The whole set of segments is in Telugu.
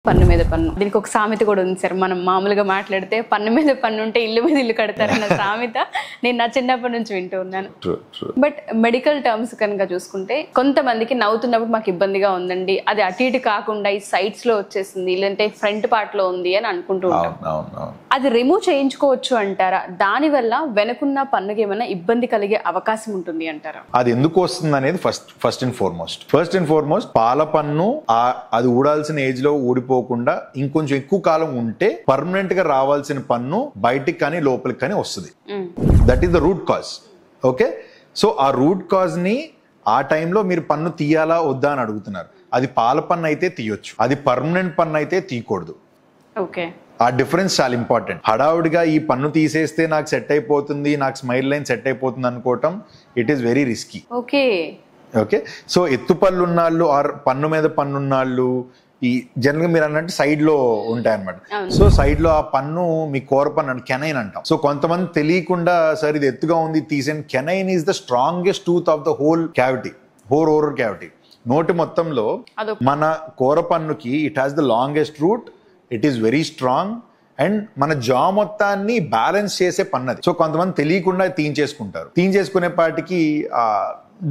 పన్ను మీద పన్ను. దీనికి ఒక సామెత కూడా ఉంది సార్. మనం మామూలుగా మాట్లాడితే పన్ను మీద పన్ను ఉంటే ఇల్లు మీద ఇల్లు కడతారన్న సామెత నేను నా చిన్నప్పటి నుంచి వింటూ ఉన్నాను. బట్ మెడికల్ టర్మ్స్ కనుక చూసుకుంటే కొంతమందికి నవ్వుతున్నప్పుడు మాకు ఇబ్బందిగా ఉందండి, అది అటు ఇటు కాకుండా ఈ సైడ్స్ లో వచ్చేసింది, లేదంటే ఫ్రంట్ పార్ట్ లో ఉంది అని అనుకుంటూ ఉంటాం. అది రిమూవ్ చేయించుకోవచ్చు అంటారా? దాని వల్ల వెనుకున్న పన్నుకి ఏమైనా ఇబ్బంది కలిగే అవకాశం ఉంటుంది అంటారా? అది ఎందుకు వస్తుంది అనేది ఫస్ట్ అండ్ ఫార్మోస్ట్ పాల పన్ను అది ఊడాల్సిన ఏజ్ లో ఊడిపోకుండా ఇంకొంచెం ఎక్కువ కాలం ఉంటే పర్మనెంట్ గా రావాల్సిన పన్ను బయటికి కానీ లోపలికి కానీ వస్తుంది. That is the root cause. Okay, so ఆ రూట్ కాజ్ ని ఆ టైంలో మీరు పన్ను తీయాలా వద్దా అని అడుగుతున్నారు. అది పాల పన్ను అయితే తీయొచ్చు, అది పర్మనెంట్ పన్ను అయితే తీయకూడదు. ఓకే, ఆ డిఫరెన్స్ చాలా ఇంపార్టెంట్. హడావుడిగా ఈ పన్ను తీసేస్తే నాకు సెట్ అయిపోతుంది, నాకు స్మైల్ లైన్ సెట్ అయిపోతుంది అనుకోవటం it is very risky. Okay okay, so ఎత్తు పళ్ళు ఉన్నాళ్ళు ఆర్ పన్ను మీద పన్ను ఉన్నాళ్ళు ఈ జనరల్ గా మీరు అన్నట్టు సైడ్ లో ఉంటాయి అనమాట. సో సైడ్ లో ఆ పన్ను మీ కోర పన్ను అంటే కెనైన్ అంటాం. సో కొంతమంది తెలియకుండా సార్ ఇది ఎత్తుగా ఉంది తీసేయండి. Canine is the strongest tooth of the whole cavity, oral cavity. నోటి మొత్తంలో మన కోర పన్నుకి it has the longest root, it is very strong and మన జా మొత్తాన్ని బ్యాలెన్స్ చేసే పన్నది. సో కొంతమంది తెలియకుండా తీయించేసుకుంటారు. తీయించేసుకునే పాటికి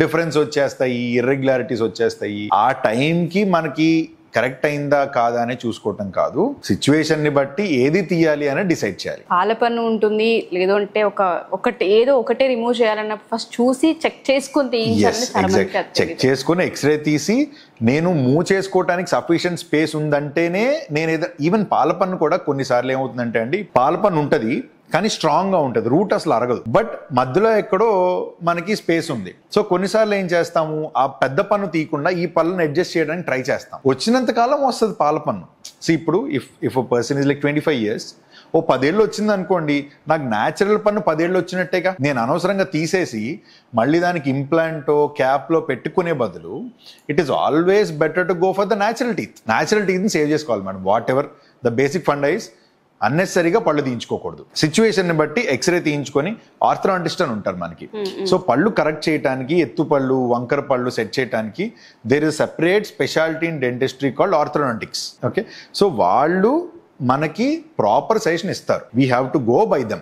డిఫరెన్స్ వచ్చేస్తాయి, ఇర్రెగ్యులారిటీస్ వచ్చేస్తాయి. ఆ టైంకి మనకి కరెక్ట్ అయిందా కాదా అని చూసుకోవటం కాదు, సిచ్యువేషన్ ని బట్టి ఏది తీయాలి అని డిసైడ్ చేయాలి. పాల పన్ను ఉంటుంది, లేదంటే ఏదో ఒకటే రిమూవ్ చేయాలన్న ఫస్ట్ చూసి చెక్ చేసుకుని తీయించాలని. చెక్ చేసుకుని ఎక్స్రే తీసి నేను మూవ్ చేసుకోవడానికి సఫిషియెంట్ స్పేస్ ఉందంటేనే నేను ఈవెన్ పాల పన్ను కూడా కొన్నిసార్లు ఏమవుతుందంటే అండి, పాల పన్ను ఉంటది కానీ స్ట్రాంగ్ గా ఉంటుంది, రూట్ అసలు అరగదు, బట్ మధ్యలో ఎక్కడో మనకి స్పేస్ ఉంది. సో కొన్నిసార్లు ఏం చేస్తాము, ఆ పెద్ద పన్ను తీయకుండా ఈ పళ్ళను అడ్జస్ట్ చేయడానికి ట్రై చేస్తాం. వచ్చినంత కాలం వస్తుంది పాల పన్ను. సో ఇప్పుడు if person is like 25 years, ఓ 10 ఏళ్ళు వచ్చింది అనుకోండి, నాకు న్యాచురల్ పన్ను 10 ఏళ్ళు వచ్చినట్టేగా. నేను అనవసరంగా తీసేసి మళ్ళీ దానికి ఇంప్లాంటో క్యాప్లో పెట్టుకునే బదులు it is always better to go for the natural టీత్ని సేవ్ చేసుకోవాలి madam. Whatever the basic funda is, అన్నెసరీగా పళ్ళు తీయించుకోకూడదు. సిచ్యువేషన్ ని బట్టి ఎక్స్రే తీయించుకొని ఆర్థోడాంటిస్ట్ అని ఉంటారు మనకి. సో పళ్ళు కరెక్ట్ చేయడానికి, ఎత్తు పళ్ళు వంకర పళ్ళు సెట్ చేయడానికి there is separate speciality in dentistry called orthodontics. Okay, so వాళ్ళు మనకి ప్రాపర్ సజెషన్ ఇస్తారు. We have to go by them.